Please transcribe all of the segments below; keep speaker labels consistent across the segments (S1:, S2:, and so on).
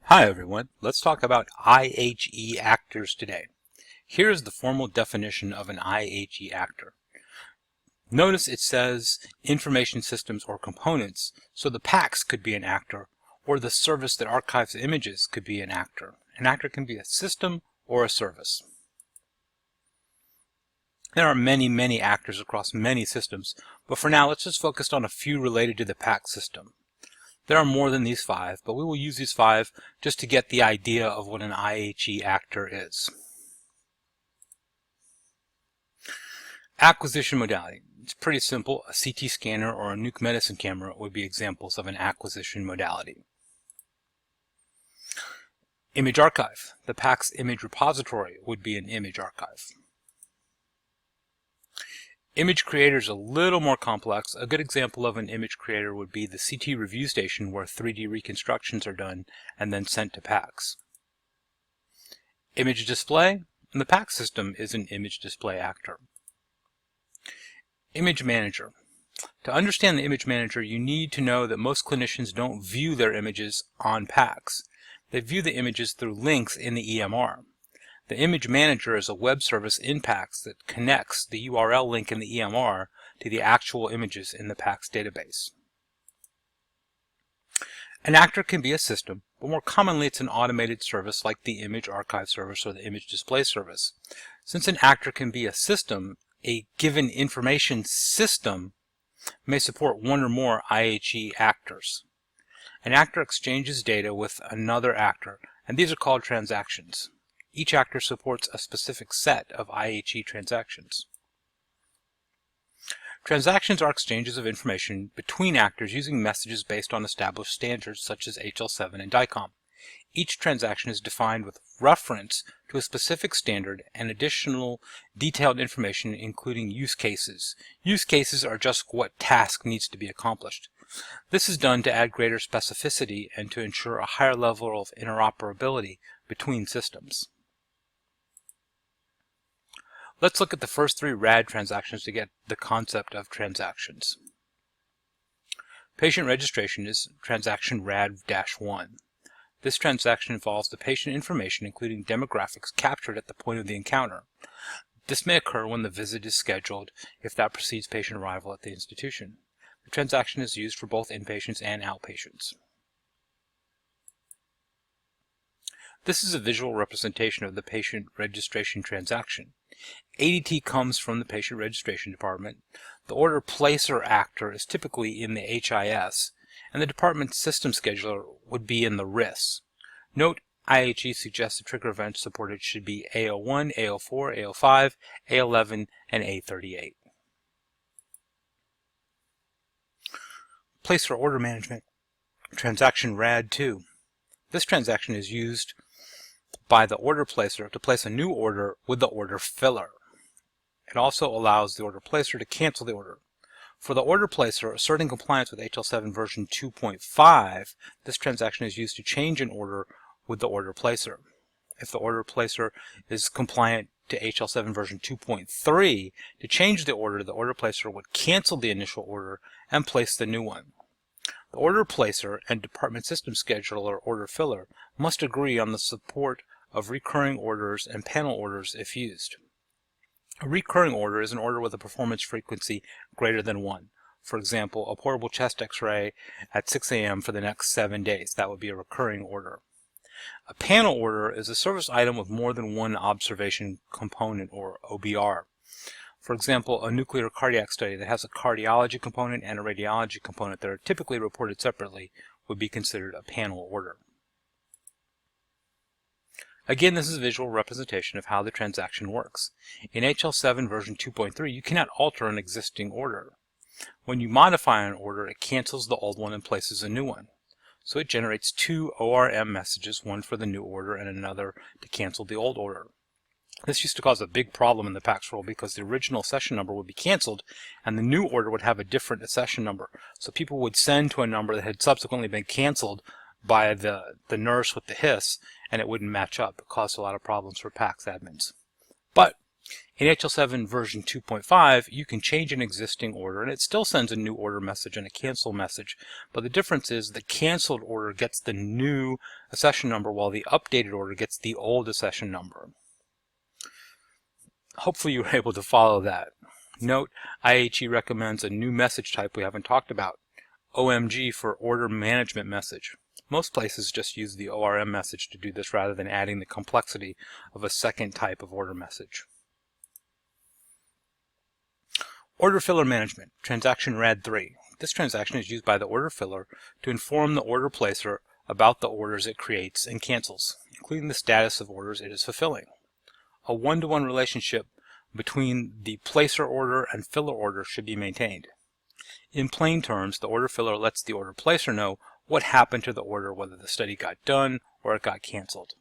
S1: Hi everyone, let's talk about IHE actors today. Here is the formal definition of an IHE actor. Notice it says information systems or components, so the PACS could be an actor, or the service that archives images could be an actor. An actor can be a system or a service. There are many actors across many systems, but for now let's just focus on a few related to the PACS system. There are more than these 5, but we will use these 5 just to get the idea of what an IHE actor is. Acquisition modality. It's pretty simple. A CT scanner or a nuke medicine camera would be examples of an acquisition modality. Image archive. The PACS image repository would be an image archive. Image creator is a little more complex. A good example of an image creator would be the CT review station where 3D reconstructions are done and then sent to PACS. Image display. The PACS system is an image display actor. Image manager. To understand the image manager, you need to know that most clinicians don't view their images on PACS. They view the images through links in the EMR. The image manager is a web service in PACS that connects the URL link in the EMR to the actual images in the PACS database. An actor can be a system, but more commonly it's an automated service like the image archive service or the image display service. Since an actor can be a system, a given information system may support one or more IHE actors. An actor exchanges data with another actor, and these are called transactions. Each actor supports a specific set of IHE transactions. Transactions are exchanges of information between actors using messages based on established standards such as HL7 and DICOM. Each transaction is defined with reference to a specific standard and additional detailed information including use cases. Use cases are just what task needs to be accomplished. This is done to add greater specificity and to ensure a higher level of interoperability between systems. Let's look at the first 3 RAD transactions to get the concept of transactions. Patient registration is transaction RAD-1. This transaction involves the patient information, including demographics, captured at the point of the encounter. This may occur when the visit is scheduled if that precedes patient arrival at the institution. The transaction is used for both inpatients and outpatients. This is a visual representation of the patient registration transaction. ADT comes from the patient registration department. The order placer actor is typically in the HIS, and the department's system scheduler would be in the RIS. Note, IHE suggests the trigger events supported should be A01, A04, A05, A11, and A38. Placer order management, transaction RAD2. This transaction is used by the order placer to place a new order with the order filler. It also allows the order placer to cancel the order. For the order placer asserting compliance with HL7 version 2.5, this transaction is used to change an order with the order placer. If the order placer is compliant to HL7 version 2.3, to change the order placer would cancel the initial order and place the new one. The order placer and department system scheduler order filler must agree on the support of recurring orders and panel orders if used. A recurring order is an order with a performance frequency greater than 1. For example, a portable chest x-ray at 6 a.m. for the next 7 days. That would be a recurring order. A panel order is a service item with more than one observation component, or OBR. For example, a nuclear cardiac study that has a cardiology component and a radiology component that are typically reported separately would be considered a panel order. Again, this is a visual representation of how the transaction works. In HL7 version 2.3, you cannot alter an existing order. When you modify an order, it cancels the old one and places a new one. So it generates 2 ORM messages, one for the new order and another to cancel the old order. This used to cause a big problem in the PACS role because the original session number would be canceled and the new order would have a different session number. So people would send to a number that had subsequently been canceled by the nurse with the HIS, and it wouldn't match up. It caused a lot of problems for PACS admins. But In HL7 version 2.5, you can change an existing order and it still sends a new order message and a cancel message, but the difference is the canceled order gets the new accession number while the updated order gets the old accession number. Hopefully you were able to follow that. Note, IHE recommends a new message type we haven't talked about, OMG for Order Management Message. Most places just use the ORM message to do this rather than adding the complexity of a second type of order message. Order Filler Management, Transaction RAD 3. This transaction is used by the order filler to inform the order placer about the orders it creates and cancels, including the status of orders it is fulfilling. A one-to-one relationship between the placer order and filler order should be maintained. In plain terms, the order filler lets the order placer know what happened to the order, whether the study got done or it got canceled.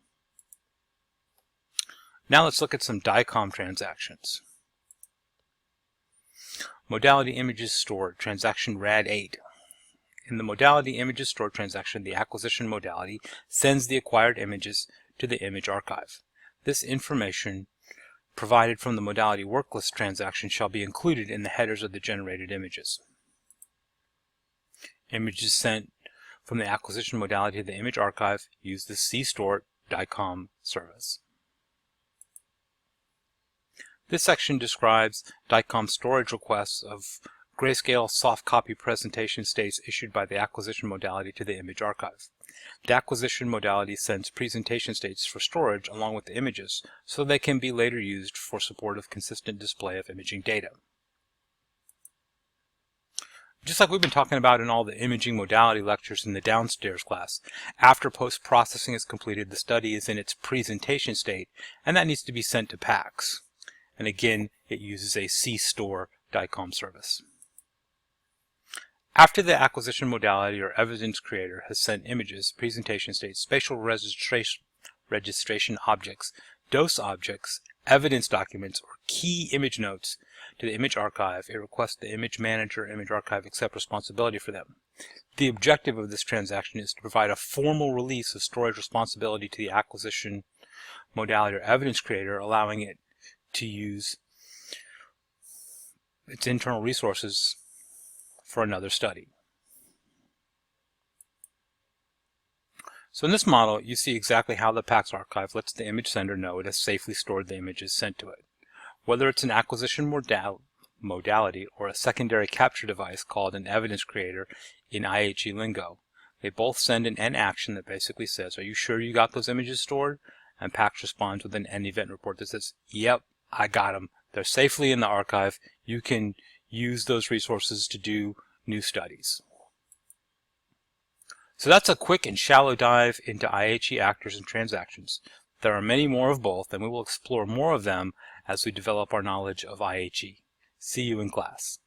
S1: Now let's look at some DICOM transactions. Modality Images Stored, Transaction RAD 8. In the Modality Images Stored transaction, the acquisition modality sends the acquired images to the image archive. This information provided from the Modality Worklist transaction shall be included in the headers of the generated images. Images sent from the acquisition modality to the image archive use the CStore DICOM service. This section describes DICOM storage requests of grayscale soft copy presentation states issued by the acquisition modality to the image archive. The acquisition modality sends presentation states for storage along with the images so they can be later used for support of consistent display of imaging data. Just like we've been talking about in all the imaging modality lectures in the downstairs class, after post-processing is completed, the study is in its presentation state, and that needs to be sent to PACS. And again, it uses a CStore DICOM service. After the acquisition modality or evidence creator has sent images, presentation states, spatial registration objects, DOS objects, evidence documents, or key image notes to the image archive, it requests the image manager image archive accept responsibility for them. The objective of this transaction is to provide a formal release of storage responsibility to the acquisition modality or evidence creator, allowing it to use its internal resources for another study. So in this model, you see exactly how the PACS archive lets the image sender know it has safely stored the images sent to it. Whether it's an acquisition modality or a secondary capture device called an evidence creator in IHE lingo, they both send an end action that basically says, are you sure you got those images stored? And PACS responds with an end event report that says, yep, I got them. They're safely in the archive. You can use those resources to do new studies. So that's a quick and shallow dive into IHE actors and transactions. There are many more of both, and we will explore more of them as we develop our knowledge of IHE. See you in class.